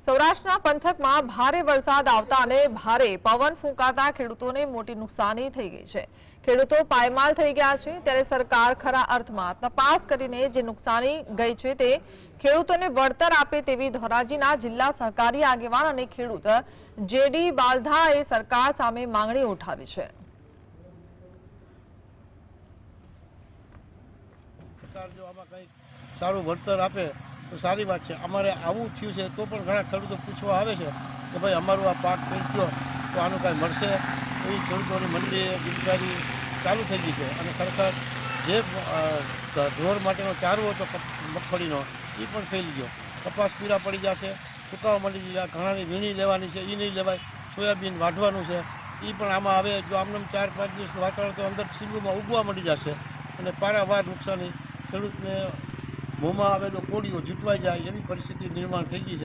સૌરાષ્ટ્રના પંથકમાં ભારે વરસાદ આવતા અને ભારે પવન ફૂંકાતા ખેડૂતોને મોટી નુકસાની થઈ ગઈ છે। ખેડૂતો પાયમાલ થઈ ગયા છે, ત્યારે સરકાર ખરા અર્થમાં તપાસ કરીને જે નુકસાની ગઈ છે તે ખેડૂતોને વળતર આપે તેવી ધોરાજીના જિલ્લા સહકારી આગેવાન અને ખેડૂત જેડી બાલધાએ સરકાર સામે માંગણી ઉઠાવી છે। સરકાર જો આમાં કંઈક સારું વળતર આપે તો સારી વાત છે। અમારે આવું થયું છે તો પણ ઘણા ખેડૂતો પૂછવા આવે છે કે ભાઈ અમારું આ પાક કંઈ થયો તો આનું કાંઈ મળશે। એવી ખેડૂતોની મંડળી ઇન્ક્વાયરી ચાલુ થઈ ગઈ છે અને ખરેખર જે ઢોર માટેનો ચારો હતો મગફળીનો એ પણ ફેલી ગયો। કપાસ પીળા પડી જશે, સુકાવા મળી ગયા, ઘણાની વીણી લેવાની છે એ નહીં લેવાય, સોયાબીન વાઢવાનું છે એ પણ આમાં આવે। જો આમને 4-5 દિવસનું વાતાવરણ તો અંદર સીંગુમાં ઉગવા મળી જશે અને પારાવાર નુકસાની ખેડૂતને મોંમાં આવેલો કોળીઓ જૂટવાઈ જાય એવી પરિસ્થિતિ નિર્માણ થઈ ગઈ છે।